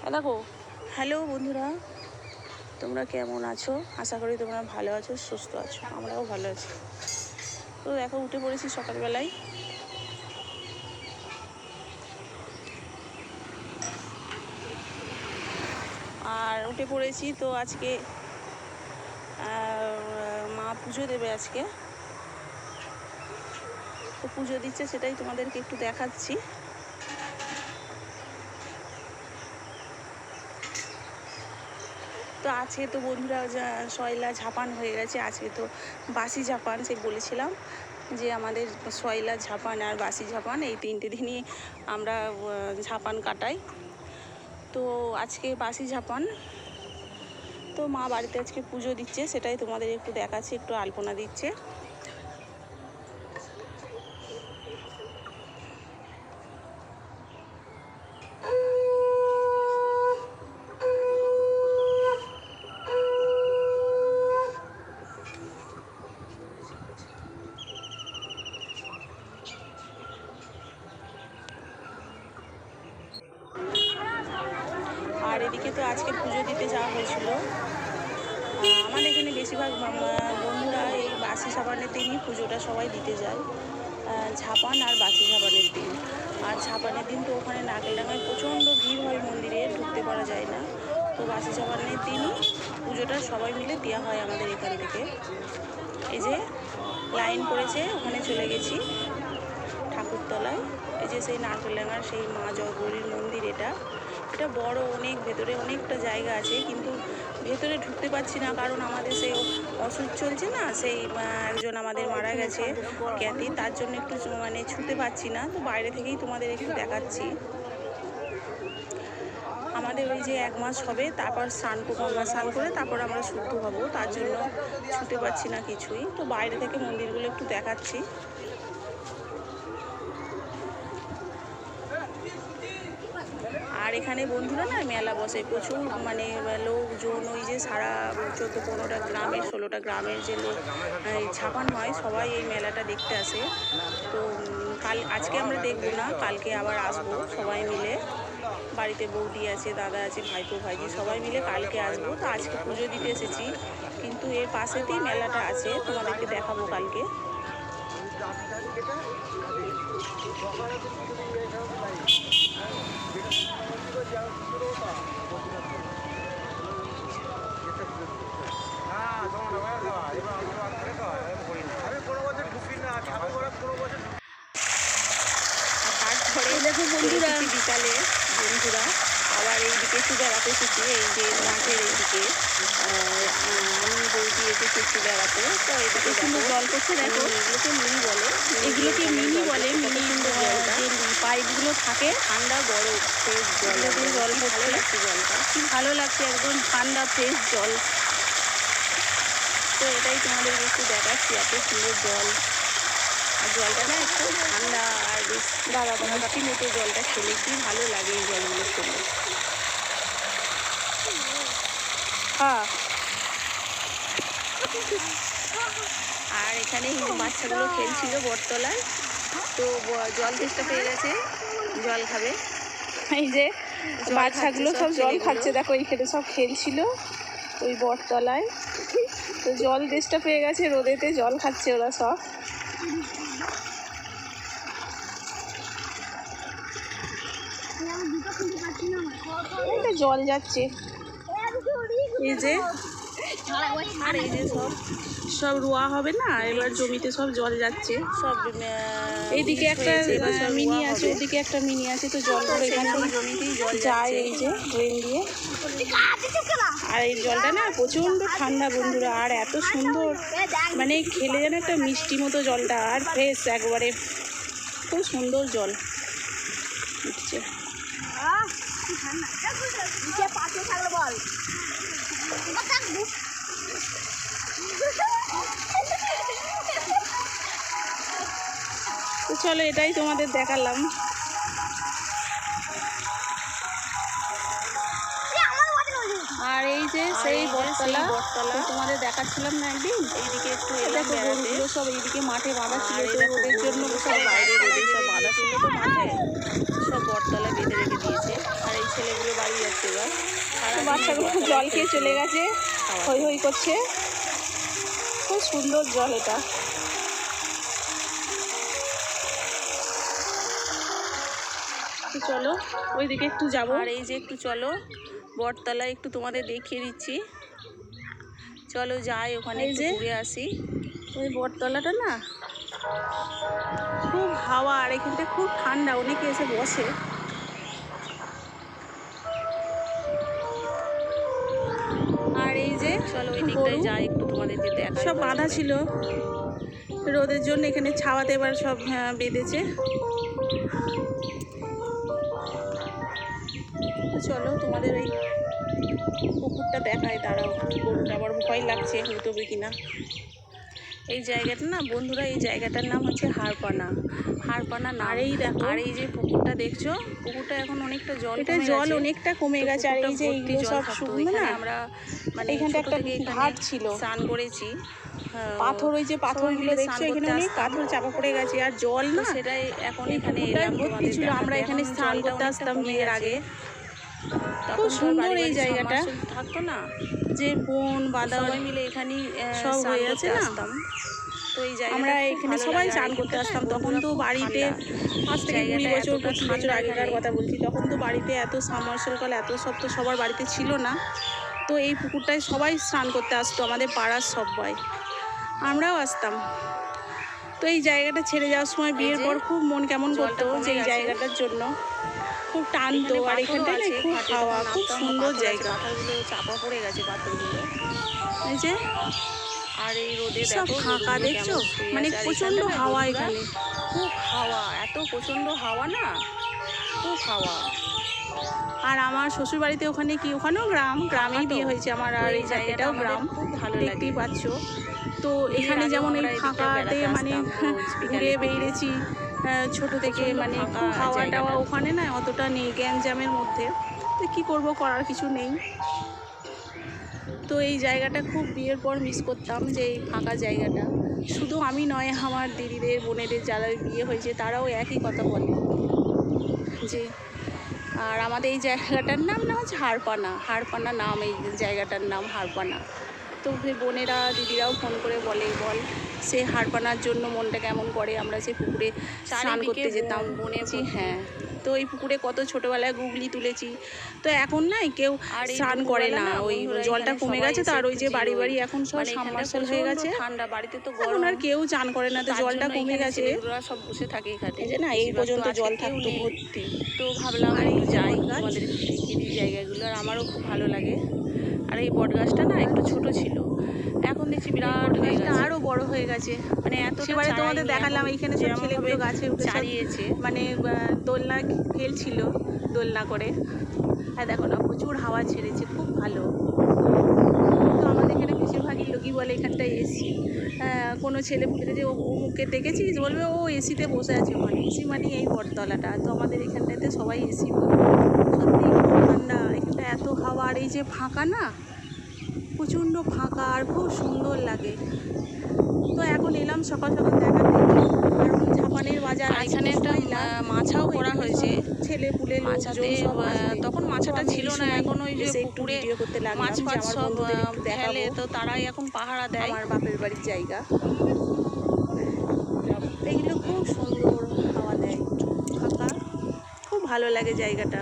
দেখো। হ্যালো বন্ধুরা, তোমরা কেমন আছো? আশা করি তোমরা ভালো আছো, সুস্থ আছো। আমরাও ভালো আছি। তো দেখো, উঠে পড়েছি সকালবেলায়। আর উঠে পড়েছি তো আজকে মা পুজো দেবে আজকে। তো পুজো দিচ্ছে, সেটাই তোমাদেরকে একটু দেখাচ্ছি। তো আজকে তো বন্ধুরা সয়লা ঝাপান হয়ে গেছে। আজকে তো বাসি ঝাপান, সে বলেছিলাম যে আমাদের সয়লা ঝাপান আর বাসি ঝাপান এই তিনটে দিনই আমরা ঝাপান কাটাই। তো আজকে বাসি ঝাপান। তো মা বাড়িতে আজকে পুজো দিচ্ছে, সেটাই তোমাদের একটু দেখাচ্ছি। একটু আলপনা দিচ্ছে। আর এদিকে তো আজকে পুজো দিতে যাওয়া হয়েছিল। আমাদের এখানে বেশিরভাগ বন্ধুরা এই বাসি ঝাপানের দিনই পুজোটা সবাই দিতে যায়। ঝাপান আর বাসি ঝাপানের দিন। আর ঝাপানের দিন তো ওখানে নারকেলডাঙ্গায় প্রচণ্ড ভিড় হয়, মন্দিরে ঢুকতে পারা যায় না। তো বাসি ঝাপানের দিনই পুজোটা সবাই মিলে দেওয়া হয় আমাদের এখান থেকে। এই যে লাইন পড়েছে, ওখানে চলে গেছি ঠাকুরতলায়। এই যে সেই নারকেলডাঙ্গার সেই মা জয়গৌরীর মন্দির। এটা বড়, অনেক ভেতরে অনেকটা জায়গা আছে, কিন্তু ভেতরে ঢুকতে পারছি না, কারণ আমাদের সেই ওষুধ চলছে না। সেই একজন আমাদের মারা গেছে খ্যাতি, তার জন্য একটু ছুতে পারছি না। তো বাইরে থেকেই তোমাদের একটু দেখাচ্ছি। আমাদের ওই যে 1 মাস হবে, তারপর স্নান করে তারপর আমরা শুদ্ধ হব, তার জন্য ছুতে পারছি না কিছুই। তো বাইরে থেকে মন্দিরগুলো একটু দেখাচ্ছি। আর এখানে বন্ধুরা না মেলা বসে প্রচুর, লোকজন। ওই যে সারা 14-15টা গ্রামের 16টা গ্রামের যে লোক ছাপান হয়, সবাই এই মেলাটা দেখতে আসে। তো আজকে আমরা দেখবো না, কালকে আবার আসবো সবাই মিলে। বাড়িতে বৌদি আছে, দাদা আছে, ভাইপো ভাইজি সবাই মিলে কালকে আসবো। তো আজকে পুজো দিতে এসেছি, কিন্তু এর পাশেতেই মেলাটা আছে, তোমাদেরকে দেখাবো কালকে। তারপরে দেখো বন্ধুরা, বিকালে বন্ধুরা আবার এইদিকে একটু বেড়াতে এসেছি। এই যে মাঠের এইদিকে আমি বৌদি এসেছি একটু বেড়াতে। তো এইদিকে সুন্দর জল করছে, দেখো এগুলোকে মিনি বলে। মিনি যে পাইপগুলো থাকে, ঠান্ডা বরফ ফ্রেশ জল দিয়ে জল ভালো লাগছে। জলটা কি ভালো লাগছে, একদম ঠান্ডা ফ্রেশ জল। তো এটাই তোমাদের একটু দেখাচ্ছি, এত সুন্দর জল। আর জলটা না একটু ঠান্ডা আর বেশ মিষ্টি মতো। জলটা খেলে কি ভালো লাগে এই জলগুলো খেলে। হ্যাঁ। আর এখানে বাচ্চাগুলো খেলছিল বটতলায়। তো জল তেষ্টা পেয়ে গেছে, জল খাবে। এই যে বাচ্চাগুলো সব জল খাচ্ছে, দেখো এইখানে সব খেলছিল ওই বটতলায়। তো জল তেষ্টা পেয়ে গেছে, রোদেতে জল খাচ্ছে ওরা সব। জল যাচ্ছে এই যে। আর এই যে সব রোয়া হবে না, এবার জমিতে সব জল যাচ্ছে সব। এইদিকে একটা মিনি আছে, ওদিকে একটা মিনি আছে। তো জলগুলো এখানে জমিতেই জল যায়, এই যে ড্রেন দিয়ে। আর এই জলটা না প্রচণ্ড ঠান্ডা বন্ধুরা, আর এত সুন্দর, খেলে যেন একটা মিষ্টি মতো জলটা, আর ফ্রেশ একবারে, খুব সুন্দর জল উঠছে। তো চলো, এটাই তোমাদের দেখালাম। আর এই যে সেই বটতলা তোমাদের দেখাচ্ছিলাম না একদিন, এইদিকে একটু দেখো গরুগুলো সব এইদিকে মাঠে বাঁধা ছিল, তো রোদের জন্য সব বাইরে রোদে সব বাঁধা ছিল, তো মাঠে সব বটতলা বেঁধে রেখে দিয়েছে। আর এই ছেলেগুলো বাড়ি যাচ্ছে এবার। বাচ্চাগুলো জল খেয়ে চলে গেছে, হই হই করছে। খুব সুন্দর জল এটা। চলো ওইদিকে একটু যাবো। আর এই যে একটু চলো বটতলায় একটু তোমাদের দেখিয়ে দিচ্ছি। চলো যাই ওখানে একটু ঘুরে আসি। ওই বটতলাটা না খুব হাওয়া, আর এখানটা খুব ঠান্ডা, অনেকে এসে বসে। আর এই যে চলো ওই দিকটায় যাই একটু তোমাদেরকে দেখাই। সব বাঁধা ছিল রোদের জন্য, এখানে ছাওয়াতে এবার সব বেঁধেছে। চলো তোমাদের ওই পুকুরটা দেখায়, দাঁড়াও। গরুটা আবার ভয় লাগছে হুতবে কিনা। এই জায়গাটা না বন্ধুরা, এই জায়গাটার নাম হচ্ছে হাড়পানা। হাড়পানা না। আর এই দেখো, আর এই যে পুকুরটা দেখছো, পুকুরটা এখন অনেকটা জল কমে জল গেছে। অনেকটা কমে গেছে। আর এই যে এইগুলো সব শুকনো না, আমরা মানে এখানটা একটা ঘাট ছিল, স্নান করেছি। পাথর, ওই যে পাথরগুলো দেখছো এখানে অনেক পাথর চাপা পড়ে গেছে। আর জল না, সেটাই এখন এই এখানে পুকুরটায় ভর্তি ছিল। আমরা এখানে স্নান করতে আসতাম বিয়ের আগে। খুব সুন্দর এই জায়গাটা থাকতো না, যে বন বাদাম সবাই মিলে এখানে সব হয়ে আছে না। তো এই জায়গা আমরা এখানে সবাই স্নান করতে আসতাম। তখন তো বাড়িতে, আজ থেকে 20 বছর 25 বছর আগেকার কথা বলছি, তখন তো বাড়িতে এত সাবমার্সেবল কল এত সব তো সবার বাড়িতে ছিল না। তো এই পুকুরটায় সবাই স্নান করতে আসতো, আমাদের পাড়ার সবাই, আমরাও আসতাম। তো এই জায়গাটা ছেড়ে যাওয়ার সময় বিয়ের পর খুব মন কেমন করতো যে এই জায়গাটার জন্য, খুব টানতো। আর এখানটায় না খুব হাওয়া, খুব সুন্দর জায়গা। পাথরগুলো চাপা পড়ে গেছে, পাথরগুলো এই যে আর এই রোদে সব ফাঁকা দেখছো, মানে প্রচন্ড হাওয়া এখানে, খুব হাওয়া, এত প্রচন্ড হাওয়া না, খুব হাওয়া। আর আমার শ্বশুর বাড়িতে ওখানে কি, ওখানেও গ্রামেই বিয়ে হয়েছে আমার। আর এই জায়গাটাও গ্রাম, খুব ভালো দেখতেই পাচ্ছ। তো এখানে যেমন এই ফাঁকাতে মানে ঘুরে বেরিয়েছি ছোট থেকে, মানে খুব হাওয়া টাওয়া ওখানে না অতটা নেই, গ্যাঞ্জামের মধ্যে। তো কী করবো, করার কিছু নেই। তো এই জায়গাটা খুব বিয়ের পর মিস করতাম, যে এই ফাঁকা জায়গাটা। শুধু আমি নয়, আমার দিদিদের বোনেদের যারা বিয়ে হয়েছে তারাও একই কথা বলে যে, আর আমাদের এই জায়গাটার নাম না হচ্ছে হাড়পানা। হাড়পানা নাম, এই জায়গাটার নাম হাড়পানা। তো বোনেরা দিদিরাও ফোন করে বল সে হাড়পানার জন্য মনটা কেমন করে। আমরা সে পুকুরে স্নান করতে যেতাম বনেছি। হ্যাঁ, তো এই পুকুরে কত ছোটোবেলায় গুগলি তুলেছি। তো এখন নাই কেউ স্নান করে না, ওই জলটা কমে গেছে। তো আর ওই যে বাড়ি বাড়ি এখন সব সাবমার্সেবল হয়ে গেছে, ঠান্ডা, বাড়িতে তো এখন আর কেউ চান করে না, তো জলটা কমে গেছে। সব বসে থাকে এখানে, এই যে না এই পর্যন্ত জল থাকতো ভর্তি। তো ভাবলাম একটু যাই, আমাদের দেখিয়ে জায়গাগুলো। আর আমারও খুব ভালো লাগে। আর এই বট গাছটা না একটু ছোট ছিল, এখন দেখছি বিরাট হয়ে গেছে, আরো বড় হয়ে গেছে। মানে এত সেবারে তোমাদের দেখালাম এইখানে সব ছেলেগুলো গাছে উঠে চালিয়েছে, মানে দোলনা খেলছিল, দোলনা করে। আর দেখো না প্রচুর হাওয়া ছেড়েছে, খুব ভালো। তো আমাদের এখানে বেশিরভাগই লোকই বলে এখানটায় এসি। কোনো ছেলে পুলে যে ও মুখে দেখেছিস বলবে ও এসিতে বসে আছে ওখানে। এসি মানে এই বটতলাটা। তো আমাদের এখানটাতে সবাই এসি বলে। সত্যি খুব ঠান্ডা এখানটা, এত হাওয়া। আর এই যে ফাঁকা না, প্রচণ্ড ফাঁকা, আর খুব সুন্দর লাগে। তো এখন এলাম সকাল সকাল দেখাতে, কারণ ঝাপানের বাজার এখানে একটা মাছাও করা হয়েছে। ছেলে পুলে মাছাতে তখন মাছাটা ছিল না, এখন ওই যে পুকুরে মাছ ফাছ সব ফেলে, তো তারাই এখন পাহারা দেয়। আমার বাপের বাড়ির জায়গা, এগুলো খুব সুন্দর হাওয়া দেয়, ফাঁকা, খুব ভালো লাগে জায়গাটা।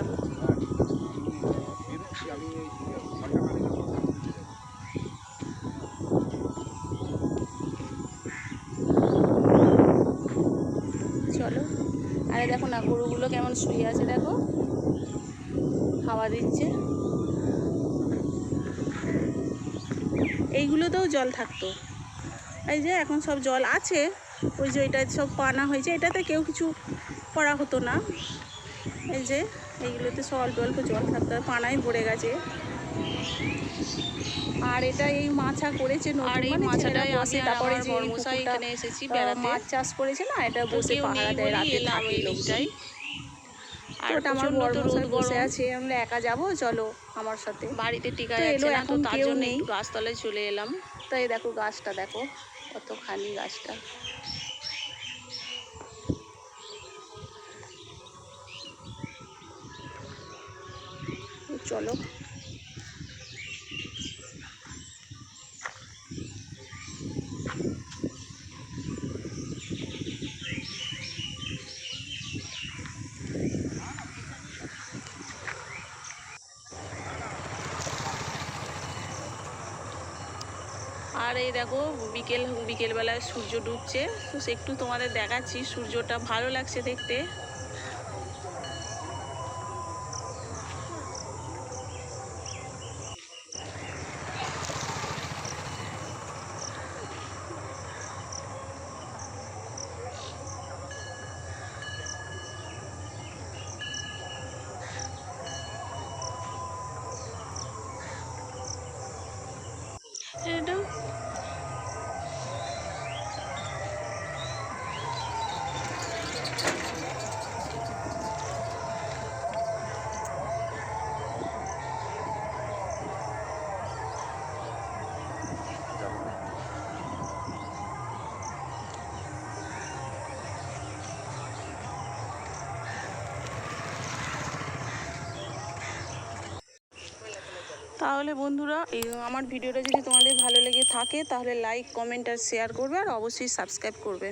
চলো, আরে দেখো না গরুগুলো কেমন শুয়ে আছে, দেখো হাওয়া দিচ্ছে। এইগুলোতেও জল থাকতো, এই যে এখন সব জল আছে। ওই যে এটা সব পানা হয়েছে, এটাতে কেউ কিছু করা হতো না। এই যে এইগুলোতে সব অল্প অল্প জল থাকতো, পানায় ভরে গেছে। আর এটা এই মাছা করেছে নতুন, মানে মাছাটাই বসে, তারপরে যে এখানে এসেছি মাছ চাষ করেছে না, এটা বসে পাহারা দেয়, রাতে থাকে লোকটাই। আর ওটা আমার বড়মশাই বসে আছে, আমরা একা যাবো, চলো আমার সাথে। বাড়িতে টিকা এলো, এখন তার কেউ জন্য নেই, গাছতলায় চলে এলাম। তাই দেখো গাছটা, দেখো কতখানি গাছটা। চলো। আর এই দেখো বিকেলবেলায় সূর্য ডুবছে, তো একটু তোমাদের দেখাচ্ছি, সূর্যটা ভালো লাগছে দেখতে। এটা তাহলে বন্ধুরা, এই আমার ভিডিওটা যদি তোমাদের ভালো লেগে থাকে তাহলে লাইক, কমেন্ট আর শেয়ার করবে, আর অবশ্যই সাবস্ক্রাইব করবে।